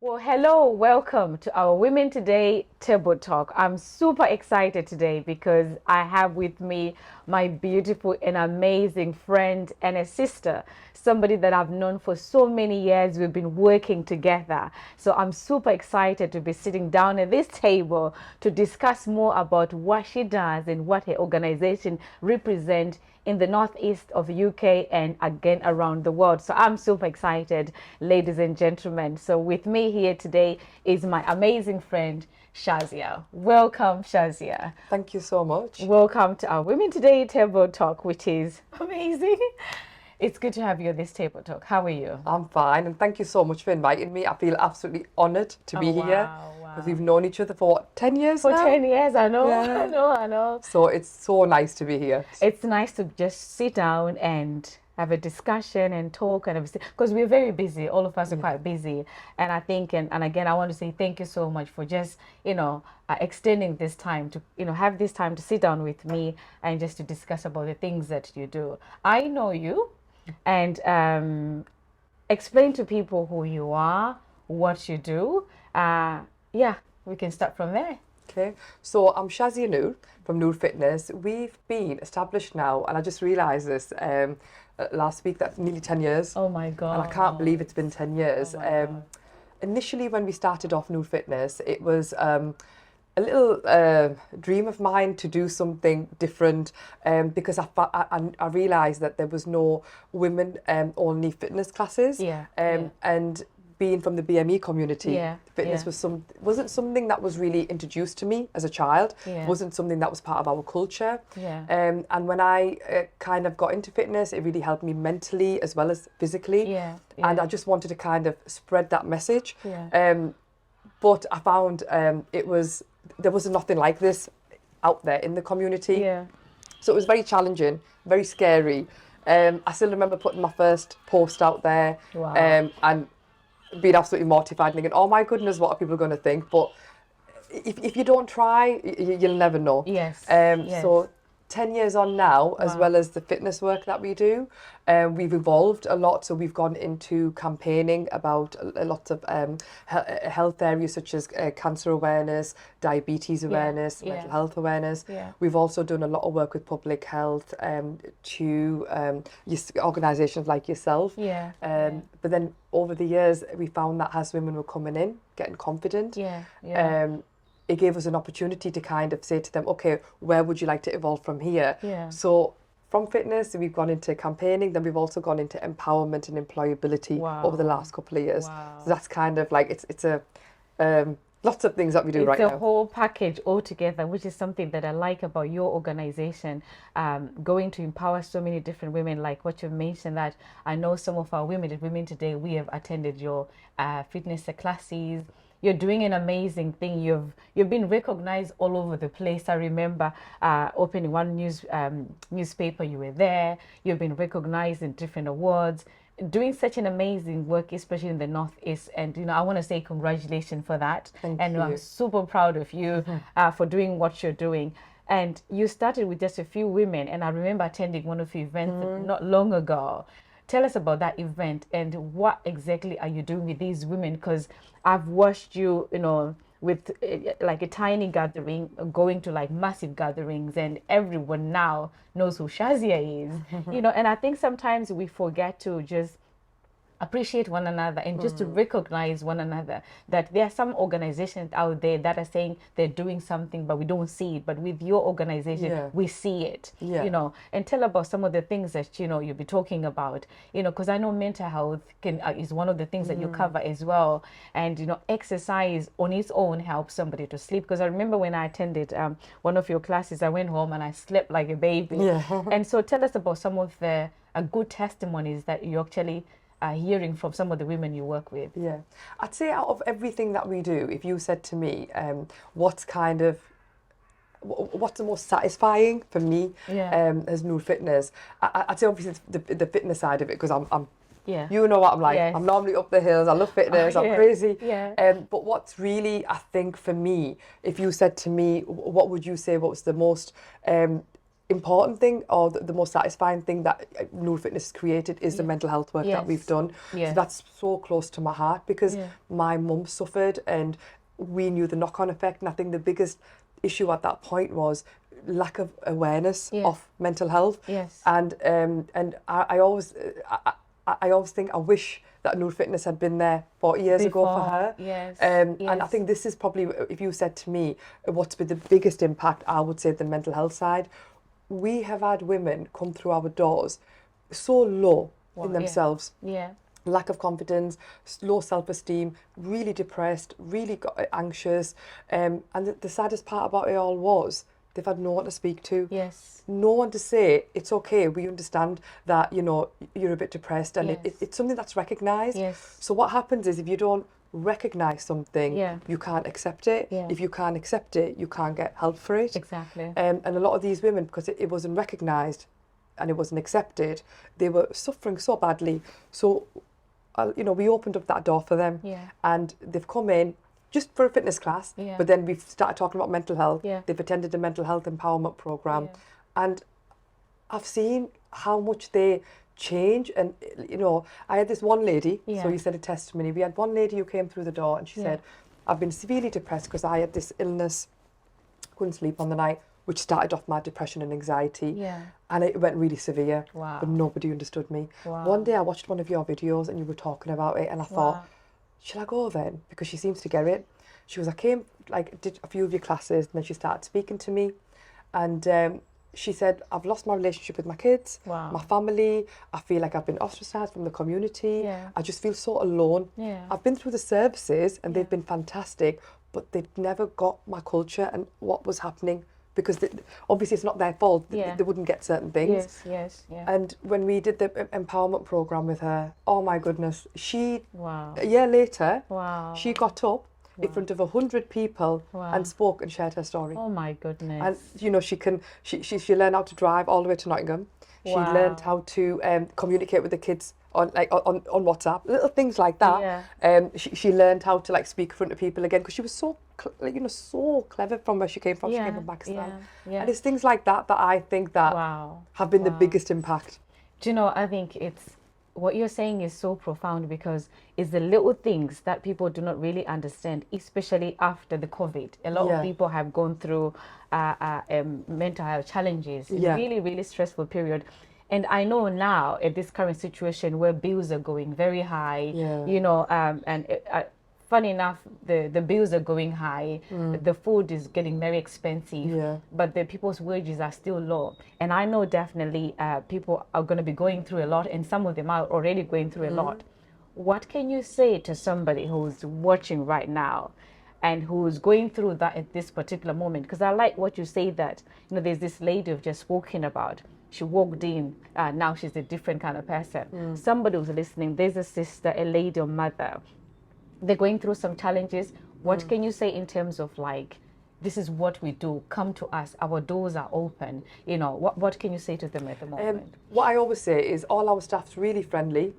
Well, hello, welcome to our Women Today Table Talk. I'm super excited today because I have with me my beautiful and amazing friend and a sister, somebody that I've known for so many years. We've been working together. So I'm super excited to be sitting down at this table to discuss more about what she does and what her organization represents in the northeast of the UK and again around the world. So I'm super excited, ladies and gentlemen. So with me here today is my amazing friend, Shazia. Welcome, Shazia. Thank you so much. Welcome to our Women Today Table Talk, which is amazing. It's good to have you at this table talk. How are you? I'm fine, and thank you so much for inviting me. I feel absolutely honoured to be here because we've known each other for what, 10 years For now? 10 years, I know, Yeah. I know. So it's so nice to be here. It's nice to just sit down and have a discussion and talk and because we're very busy. All of us are quite busy, and I think and again I want to say thank you so much for just extending this time to have this time to sit down with me and just to discuss about the things that you do. I know you, and explain to people who you are, what you do. Yeah, we can start from there. Okay, so I'm Shazia Noor from NUR Fitness. We've been established now, and I just realised this last week, that's nearly 10 years. Oh my God. And I can't believe it's been 10 years. Oh my God. Initially, when we started off NUR Fitness, it was a little dream of mine to do something different because I realised that there was no women only fitness classes. Yeah, And being from the BME community, Yeah, fitness yeah. wasn't something that was really introduced to me as a child. Yeah. Wasn't something that was part of our culture. Yeah. And when I kind of got into fitness, it really helped me mentally as well as physically. Yeah, And yeah. I just wanted to kind of spread that message. Yeah. But I found there was nothing like this out there in the community. Yeah. So it was very challenging, very scary. I still remember putting my first post out there. Wow. And being absolutely mortified, thinking, "Oh my goodness, what are people going to think?" But if you don't try, you'll never know. Yes. Yes. So 10 years on now, as Wow. well as the fitness work that we do, we've evolved a lot. So we've gone into campaigning about a lot of health areas such as cancer awareness, diabetes awareness, yeah. mental health awareness. Yeah. We've also done a lot of work with public health to organisations like yourself. Yeah. But then over the years, we found that as women were coming in, getting confident, Yeah. Yeah. it gave us an opportunity to kind of say to them, okay, where would you like to evolve from here? Yeah. So from fitness, we've gone into campaigning, then we've also gone into empowerment and employability Wow. over the last couple of years. Wow. So that's kind of like, it's a lots of things that we do right It's a now. whole package altogether, which is something that I like about your organization, going to empower so many different women, like what you mentioned, that I know some of our women today, we have attended your fitness classes. You're doing an amazing thing. You've been recognized all over the place. I remember opening one newspaper. You were there. You've been recognized in different awards, doing such an amazing work, especially in the Northeast. And I want to say congratulations for that. Thank and you. I'm super proud of you for doing what you're doing. And you started with just a few women, and I remember attending one of your events not long ago. Tell us about that event and what exactly are you doing with these women? Because I've watched you, with like a tiny gathering, going to like massive gatherings, and everyone now knows who Shazia is. And I think sometimes we forget to just appreciate one another and just to recognize one another, that there are some organizations out there that are saying they're doing something but we don't see it, but with your organization Yeah. we see it. Yeah. And tell about some of the things that you'll be talking about, because I know mental health is one of the things that you cover as well. And exercise on its own helps somebody to sleep, because I remember when I attended one of your classes, I went home and I slept like a baby. Yeah. And so tell us about some of the good testimonies that you actually hearing from some of the women you work with. Yeah, I'd say out of everything that we do, if you said to me, what's the most satisfying for me as NUR Fitness, I'd say obviously it's the fitness side of it, because I'm Yeah. you know what I'm like. Yes. I'm normally up the hills. I love fitness. Oh, I'm yeah. crazy. Yeah. But what's really, I think for me, if you said to me, what would you say? What was the most important thing, or the most satisfying thing that NUR Fitness has created is the mental health work that we've done. Yes. So that's so close to my heart, because my mum suffered and we knew the knock-on effect. And I think the biggest issue at that point was lack of awareness of mental health. Yes. And I always think, I wish that NUR Fitness had been there 40 years ago for her. Yes. And I think this is probably, if you said to me, what's been the biggest impact, I would say the mental health side. We have had women come through our doors so low in themselves. Lack of confidence, low self-esteem, really depressed, really anxious. And the saddest part about it all was they've had no one to speak to. No one to say, it's okay, we understand that, you know, you're a bit depressed, and it's something that's recognised. So what happens is, if you don't recognise something, you can't accept it. If you can't accept it, you can't get help for it. Exactly. And a lot of these women, because it wasn't recognised and it wasn't accepted, they were suffering so badly. So, you know, we opened up that door for them, and they've come in just for a fitness class, but then we've started talking about mental health. They've attended a mental health empowerment program, and I've seen how much they change. And, you know, I had this one lady, so you said a testimony. We had one lady who came through the door, and she said, I've been severely depressed because I had this illness, couldn't sleep on the night, which started off my depression and anxiety. And it went really severe, but nobody understood me. One day I watched one of your videos and you were talking about it, and I thought, should I go then? Because she seems to get it. She was, I came, like, did a few of your classes, and then she started speaking to me, and she said, I've lost my relationship with my kids, my family. I feel like I've been ostracised from the community. I just feel so alone. I've been through the services and they've been fantastic, but they've never got my culture and what was happening, because obviously it's not their fault. They wouldn't get certain things. And when we did the empowerment program with her, oh my goodness, she, a year later, she got up in front of 100 people and spoke and shared her story. Oh my goodness. And, you know, she learned how to drive all the way to Nottingham. She learned how to communicate with the kids on WhatsApp, little things like that. She learned how to, like, speak in front of people again, because she was so so clever from where she came from. She came from Pakistan. And it's things like that that I think that have been the biggest impact. Do you know, I think it's, what you're saying is so profound, because it's the little things that people do not really understand, especially after the COVID. A lot of people have gone through mental health challenges, really, really stressful period. And I know now, at this current situation where bills are going very high, you know, funny enough, the bills are going high, the food is getting very expensive, but the people's wages are still low. And I know definitely people are going to be going through a lot, and some of them are already going through a lot. What can you say to somebody who's watching right now and who's going through that at this particular moment? Because I like what you say, that, you know, there's this lady we've just spoken about. She walked in, now she's a different kind of person. Somebody who's listening, there's a sister, a lady or mother, they're going through some challenges. What can you say in terms of, like, this is what we do, come to us, our doors are open, you know, what can you say to them at the moment? What I always say is, all our staff's really friendly.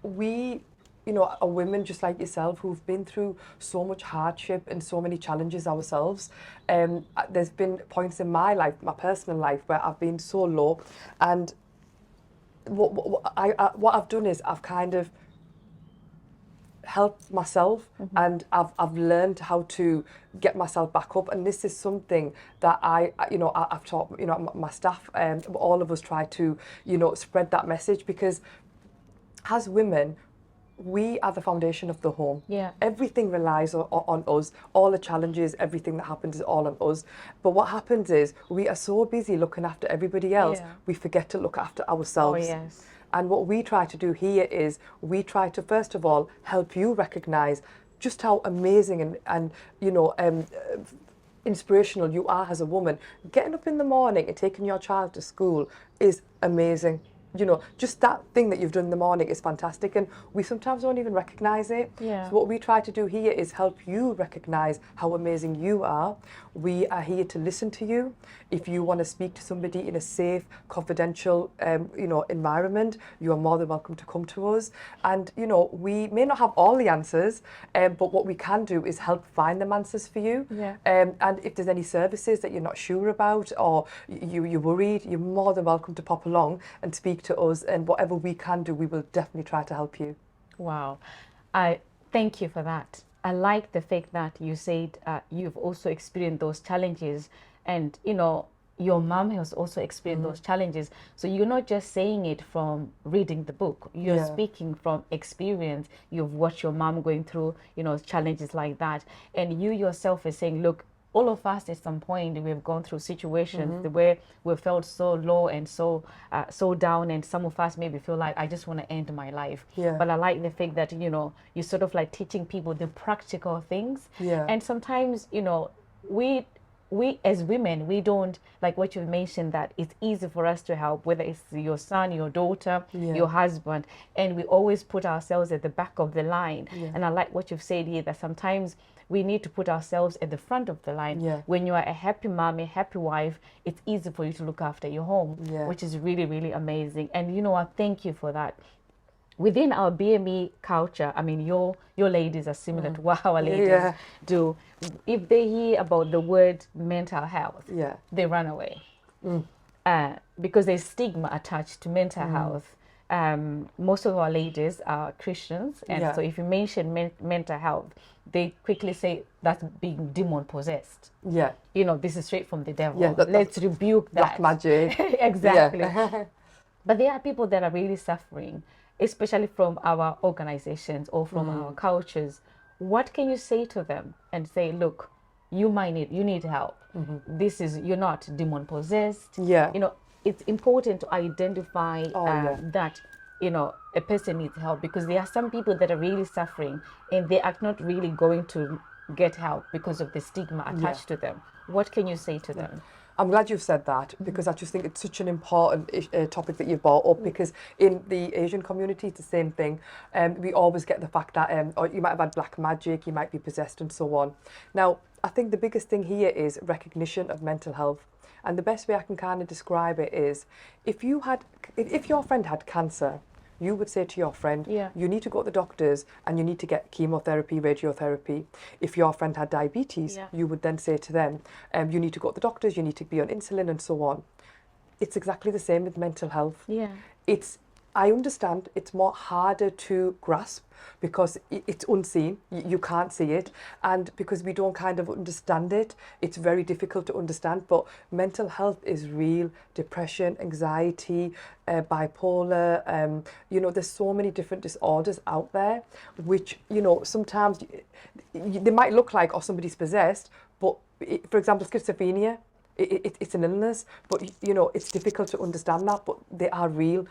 We, you know, are women just like yourself who've been through so much hardship and so many challenges ourselves. There's been points in my life, my personal life, where I've been so low, and what I've done is I've kind of helped myself, and I've learned how to get myself back up. And this is something that I've taught, you know, my staff, all of us try to, you know, spread that message, because as women, we are the foundation of the home. Everything relies on us. All the challenges, everything that happens is all on us. But what happens is, we are so busy looking after everybody else, we forget to look after ourselves. And what we try to do here is, we try to, first of all, help you recognise just how amazing and you know, inspirational you are as a woman. Getting up in the morning and taking your child to school is amazing. you know, just that thing that you've done in the morning is fantastic, and we sometimes don't even recognize it. Yeah. So what we try to do here is help you recognize how amazing you are. We are here to listen to you. If you want to speak to somebody in a safe, confidential, you know, environment, you are more than welcome to come to us. And you know, we may not have all the answers, but what we can do is help find them answers for you. Yeah. And if there's any services that you're not sure about, or you're worried, you're more than welcome to pop along and speak to us, and whatever we can do, we will definitely try to help you. Wow. I thank you for that. I like the fact that you said you've also experienced those challenges, and you know, your mom has also experienced those challenges. So you're not just saying it from reading the book. You're Yeah. speaking from experience. You've watched your mom going through, you know, challenges like that. And you yourself are saying, look, all of us at some point we've gone through situations where we felt so low and so down, and some of us maybe feel like I just want to end my life. Yeah. But I like the fact that, you know, you're sort of like teaching people the practical things. Yeah. And sometimes, you know, we as women, we don't, like what you mentioned, that it's easy for us to help, whether it's your son, your daughter, Yeah. your husband, and we always put ourselves at the back of the line. Yeah. And I like what you've said here, that sometimes we need to put ourselves at the front of the line. Yeah. When you are a happy mom, a happy wife, it's easy for you to look after your home, Yeah. which is really, really amazing. And you know what, thank you for that. Within our BME culture, I mean, your ladies are similar to what our ladies Yeah. do. If they hear about the word mental health, Yeah. they run away because there's stigma attached to mental health. Most of our ladies are Christians, and Yeah. so if you mention mental health, they quickly say that's being demon possessed. Yeah. You know, this is straight from the devil. Yeah, Let's rebuke that. Black magic. Exactly. Yeah. But there are people that are really suffering, especially from our organizations or from our cultures. What can you say to them and say, look, you need help. This is, you're not demon possessed. Yeah. You know, it's important to identify yeah. that, you know, a person needs help, because there are some people that are really suffering and they are not really going to get help because of the stigma attached to them. What can you say to them? I'm glad you've said that, because I just think it's such an important topic that you've brought up, because in the Asian community it's the same thing. We always get the fact that or you might have had black magic, you might be possessed and so on. Now, I think the biggest thing here is recognition of mental health. And the best way I can kind of describe it is, if your friend had cancer, you would say to your friend, Yeah. you need to go to the doctors and you need to get chemotherapy, radiotherapy. If your friend had diabetes, Yeah. you would then say to them, you need to go to the doctors, you need to be on insulin and so on. It's exactly the same with mental health. Yeah. I understand it's more harder to grasp because it's unseen, you can't see it, and because we don't kind of understand it, it's very difficult to understand. But mental health is real. Depression, anxiety, bipolar, you know, there's so many different disorders out there, which, you know, sometimes they might look like, oh, somebody's possessed, but for example, schizophrenia, it's an illness, but you know, it's difficult to understand that, but they are real.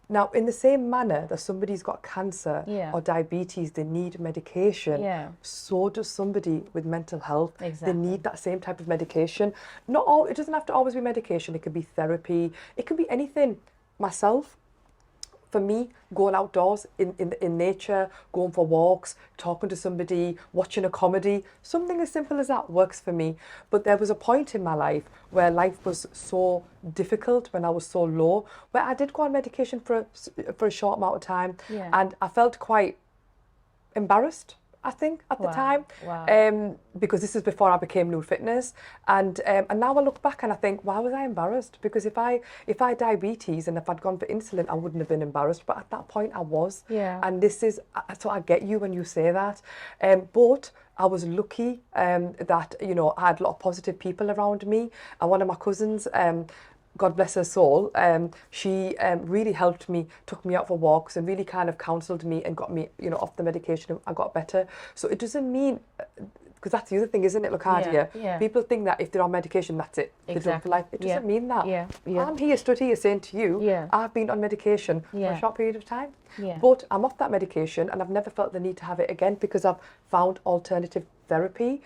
Now, in the same manner that somebody's got cancer Yeah. or diabetes, they need medication, Yeah. so does somebody with mental health. Exactly. They need that same type of medication. It doesn't have to always be medication. It could be therapy. It could be anything. Myself, for me, going outdoors in nature, going for walks, talking to somebody, watching a comedy, something as simple as that works for me. But there was a point in my life where life was so difficult, when I was so low, where I did go on medication for a short amount of time. Yeah. And I felt quite embarrassed, I think, at the Wow. time, Wow. because this is before I became NUR Fitness, and now I look back and I think, why was I embarrassed? Because if I had diabetes and if I'd gone for insulin, I wouldn't have been embarrassed, but at that point I was. Yeah. And so I get you when you say that, but I was lucky that, you know, I had a lot of positive people around me, and one of my cousins, God bless her soul, she really helped me, took me out for walks and really kind of counselled me and got me, you know, off the medication. I got better. So it doesn't mean, because that's the other thing, isn't it, Locardia? Yeah. People think that if they're on medication, that's it. They're done for Exactly. life. It doesn't mean that. Yeah. I'm stood here saying to you, Yeah. I've been on medication for Yeah. a short period of time, Yeah. but I'm off that medication and I've never felt the need to have it again because I've found alternative therapy.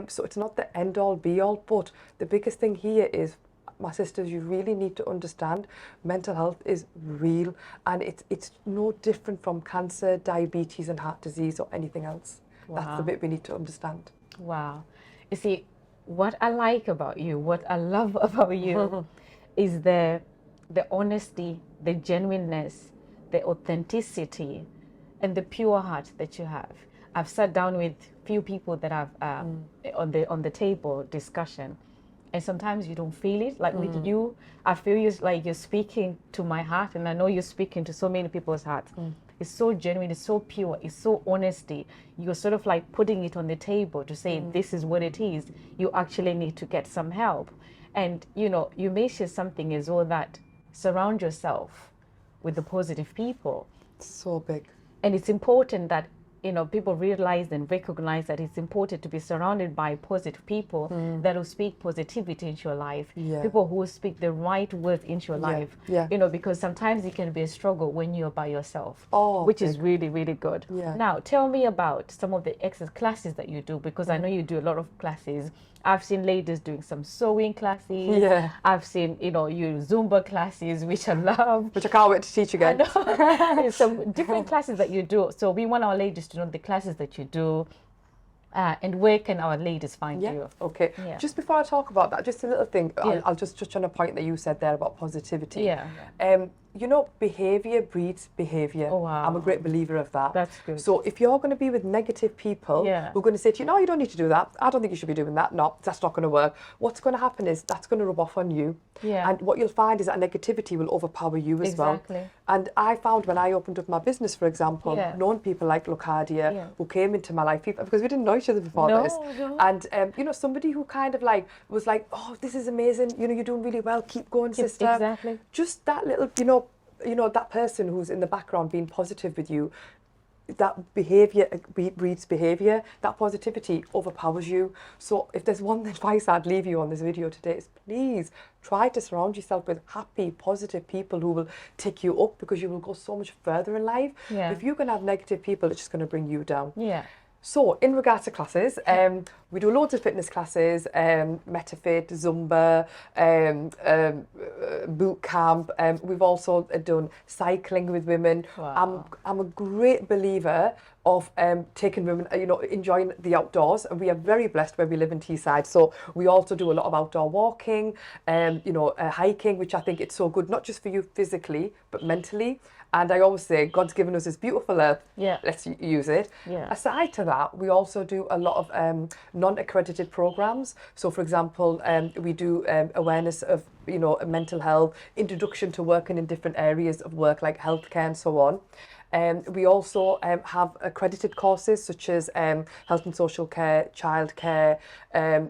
So it's not the end all be all, but the biggest thing here is my sisters, you really need to understand mental health is real, and it's no different from cancer, diabetes and heart disease or anything else. Wow. That's the bit we need to understand. Wow. You see, what I like about you, what I love about you is the honesty, the genuineness, the authenticity, and the pure heart that you have. I've sat down with few people that I've on the table discussion, and sometimes you don't feel it. Like with you, I feel you like you're speaking to my heart, and I know you're speaking to so many people's hearts. It's so genuine, it's so pure, it's so honesty. You're sort of like putting it on the table to say this is what it is. You actually need to get some help. And you know, you mentioned something as well, that surround yourself with the positive people. So big. And it's important that, you know, people realize and recognize that it's important to be surrounded by positive people that will speak positivity into your life. People who will speak the right words into your life. You know, because sometimes it can be a struggle when you're by yourself, which is really, really good. Now, tell me about some of the exercise classes that you do, because I know you do a lot of classes. I've seen ladies doing some sewing classes. I've seen, you know, you Zumba classes, which I love. Which I can't wait to teach again. There's some different classes that you do. So we want our ladies to know the classes that you do. And where can our ladies find you? Okay. Just before I talk about that, just a little thing. I'll just touch on a point that you said there about positivity. You know, behaviour breeds behaviour. Oh, wow. I'm a great believer of that. That's good. So if you're going to be with negative people who are going to say to you, no, you don't need to do that. I don't think you should be doing that. No, that's not going to work. What's going to happen is that's going to rub off on you. And what you'll find is that negativity will overpower you as well. And I found when I opened up my business, for example, known people like Locardia who came into my life, because we didn't know each other before this. And, you know, somebody who kind of like was like, oh, this is amazing. You know, you're doing really well. Keep going, sister. Just that little, you know, that person who's in the background being positive with you, that behaviour breeds behaviour. That positivity overpowers you. So if there's one advice I'd leave you on this video today, is please try to surround yourself with happy, positive people who will take you up, because you will go so much further in life. If you're going to have negative people, it's just going to bring you down. So in regards to classes, we do loads of fitness classes, MetaFit, Zumba, boot camp. We've also done cycling with women. I'm a great believer of taking women, you know, enjoying the outdoors, and we are very blessed where we live in Teesside. So we also do a lot of outdoor walking, you know, hiking, which I think it's so good, not just for you physically, but mentally. And I always say, God's given us this beautiful earth, let's use it. Aside to that, we also do a lot of non-accredited programs. So for example, we do awareness of, you know, mental health, introduction to working in different areas of work like healthcare and so on. We also have accredited courses such as health and social care, childcare,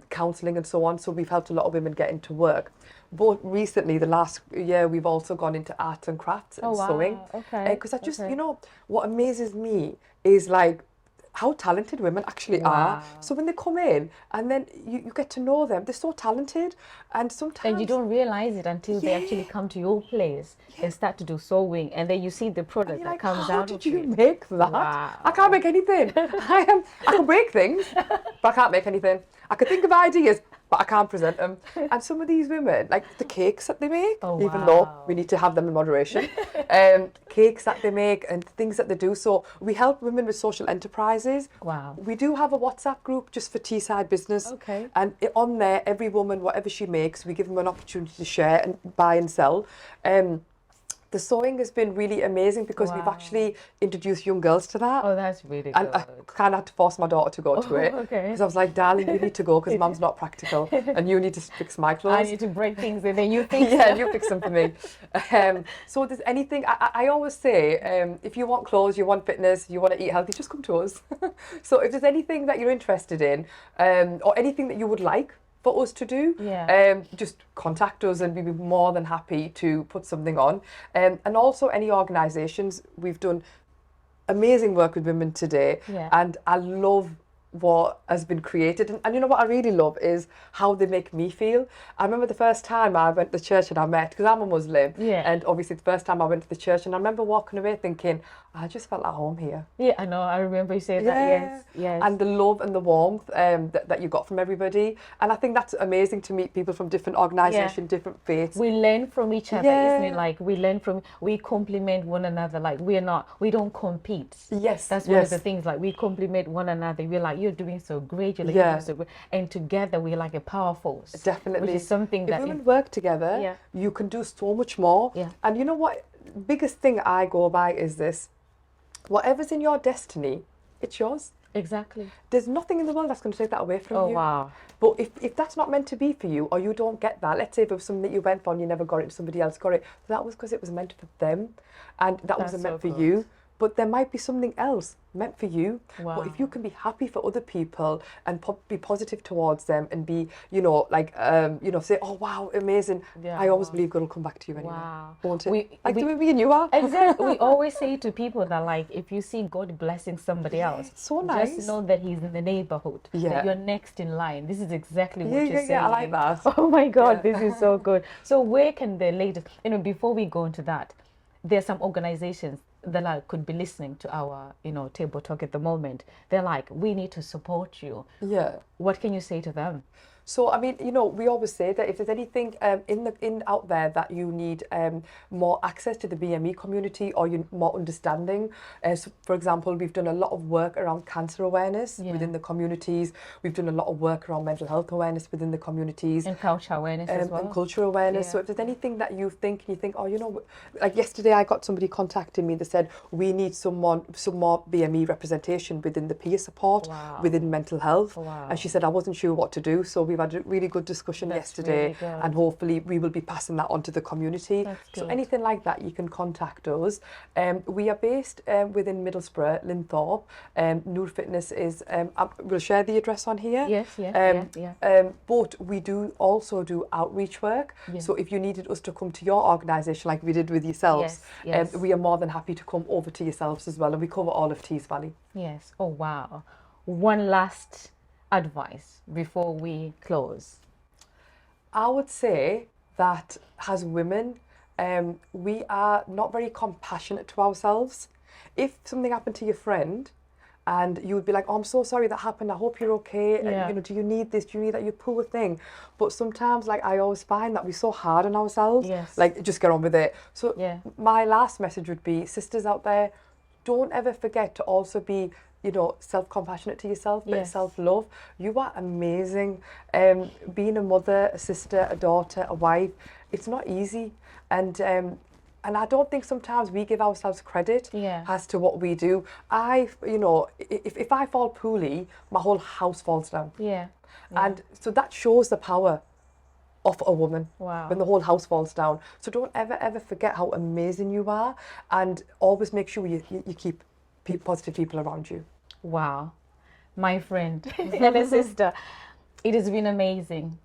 counselling and so on. So we've helped a lot of women get into work. But recently, the last year, we've also gone into arts and crafts and sewing. Because I just, you know, what amazes me is like how talented women actually are. So when they come in and then you get to know them, they're so talented. And sometimes... And you don't realize it until they actually come to your place and start to do sewing. And then you see the product that comes out of it. How did you make that? I can't make anything. I can break things, but I can't make anything. I could think of ideas, but I can't present them. And some of these women, like the cakes that they make, even though we need to have them in moderation, cakes that they make and things that they do. So we help women with social enterprises. We do have a WhatsApp group just for Teesside business. And on there, every woman, whatever she makes, we give them an opportunity to share and buy and sell. The sewing has been really amazing because we've actually introduced young girls to that. Oh, that's really good. And I kind of had to force my daughter to go to it. Because I was like, darling, you need to go because mum's not practical and you need to fix my clothes. I need to break things and then you fix them. Yeah, you fix them for me. So if there's anything, I always say, if you want clothes, you want fitness, you want to eat healthy, just come to us. So if there's anything that you're interested in or anything that you would like for us to do, just contact us and we'd be more than happy to put something on. And also any organisations, we've done amazing work with women today, and I love what has been created. And you know what I really love is how they make me feel. I remember the first time I went to the church and I met, because I'm a Muslim, Yeah. and obviously the first time I went to the church, and I remember walking away thinking, I just felt at home here. Yeah, I know. I remember you saying that. Yes, yes. And the love and the warmth that you got from everybody. And I think that's amazing to meet people from different organisations, different faiths. We learn from each other, isn't it? Like we compliment one another. Like we don't compete. Yes. That's one of the things. Like we compliment one another. We're like, you're doing so great. You're like, you're doing so great. And together we're like a power force. Definitely. Which is something if that women work together, you can do so much more. Yeah. And you know what? Biggest thing I go by is this. Whatever's in your destiny, it's yours. Exactly. There's nothing in the world that's going to take that away from you. Oh, wow. But if that's not meant to be for you, or you don't get that, let's say if it was something that you went for and you never got it and somebody else got it, that was because it was meant for them, and that wasn't meant for you. But there might be something else meant for you. Wow. But if you can be happy for other people and be positive towards them and be, like, say, oh, wow, amazing. Yeah, I always believe God will come back to you anyway. Wow. Won't it? Like the way me and you are. Exactly. We always say to people that, like, if you see God blessing somebody else, so nice. Just know that He's in the neighborhood. That you're next in line. This is exactly what you're saying. Yeah, I like that. Oh my God, this is so good. So where can the ladies, before we go into that, there are some organizations that could be listening to our, table talk at the moment. They're like, we need to support you. Yeah. What can you say to them? So, I mean, we always say that if there's anything out there that you need more access to the BME community, or you more understanding, so for example, we've done a lot of work around cancer awareness within the communities. We've done a lot of work around mental health awareness within the communities. And culture awareness as well. And cultural awareness. Yeah. So if there's anything that you think, oh, like yesterday I got somebody contacting me that said, we need some more BME representation within the peer support, within mental health. Wow. And she said, I wasn't sure what to do. So we had a really good discussion yesterday, really and hopefully we will be passing that on to the community. So anything like that, you can contact us. We are based within Middlesbrough, Linthorpe. NUR Fitness is, we'll share the address on here. Yes. But we do also do outreach work. So if you needed us to come to your organisation like we did with yourselves, we are more than happy to come over to yourselves as well, and we cover all of Tees Valley. Yes. Oh, wow. One last advice before we close. I would say that as women, we are not very compassionate to ourselves. If something happened to your friend and you would be like, oh, I'm so sorry that happened, I hope you're okay, do you need this, do you need that, you poor thing. But sometimes, like, I always find that we're so hard on ourselves, like, just get on with it. So my last message would be, sisters out there, don't ever forget to also be self-compassionate to yourself, but self-love. You are amazing. Being a mother, a sister, a daughter, a wife, it's not easy. And I don't think sometimes we give ourselves credit as to what we do. If I fall poorly, my whole house falls down. And so that shows the power of a woman when the whole house falls down. So don't ever forget how amazing you are, and always make sure you keep positive people around you. Wow, my friend and a sister, it has been amazing,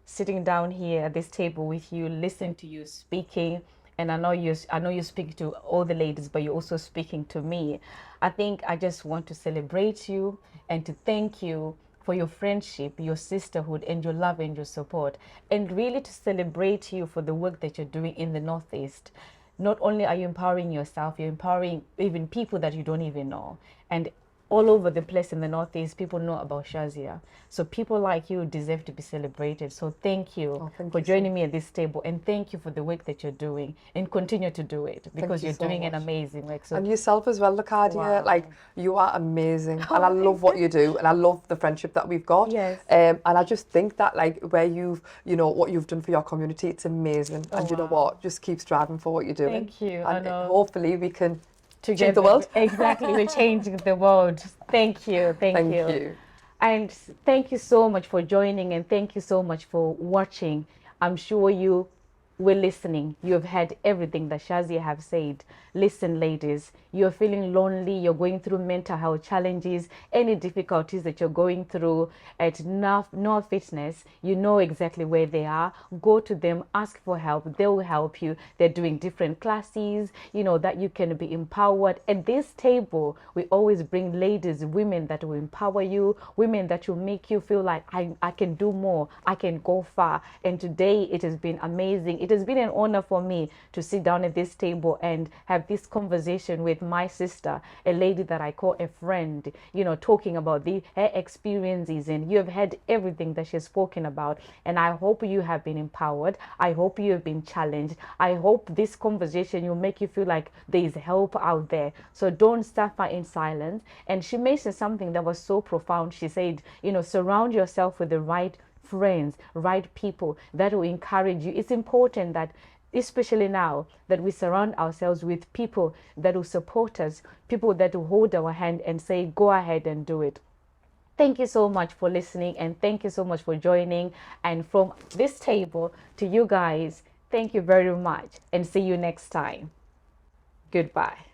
sitting down here at this table with you, listening to you speaking. And I know you speak to all the ladies, but you're also speaking to me. I think I just want to celebrate you and to thank you for your friendship, your sisterhood, and your love and your support, and really to celebrate you for the work that you're doing in the Northeast. Not only are you empowering yourself, you're empowering even people that you don't even know. And all over the place in the Northeast, people know about Shazia. So people like you deserve to be celebrated. So thank you for joining me at this table, and thank you for the work that you're doing, and continue to do it, because you're doing an amazing work. So, and yourself as well, Locardia. Like, you are amazing, and I love what you do, and I love the friendship that we've got. And I just think that, like, where what you've done for your community, it's amazing. And you know what? Just keep striving for what you're doing. Thank you. And hopefully we can change the world. Exactly, we're changing the world. Thank you. Thank you. And thank you so much for joining, and thank you so much for watching. I'm sure you we're listening. You've heard everything that Shazia have said. Listen, ladies, you're feeling lonely, you're going through mental health challenges, any difficulties that you're going through at NUR Fitness, you know exactly where they are. Go to them, ask for help. They will help you. They're doing different classes, you know, that you can be empowered. At this table, we always bring ladies, women that will empower you, women that will make you feel like I can do more, I can go far. And today it has been amazing. It has been an honor for me to sit down at this table and have this conversation with my sister, a lady that I call a friend, you know, talking about her experiences. And you have heard everything that she's spoken about. And I hope you have been empowered. I hope you have been challenged. I hope this conversation will make you feel like there is help out there. So don't suffer in silence. And she mentioned something that was so profound. She said, you know, surround yourself with the right friends, right people that will encourage you. It's important that, especially now, that we surround ourselves with people that will support us, people that will hold our hand and say, go ahead and do it. Thank you so much for listening, and thank you so much for joining. And from this table to you guys, thank you very much, and see you next time. Goodbye.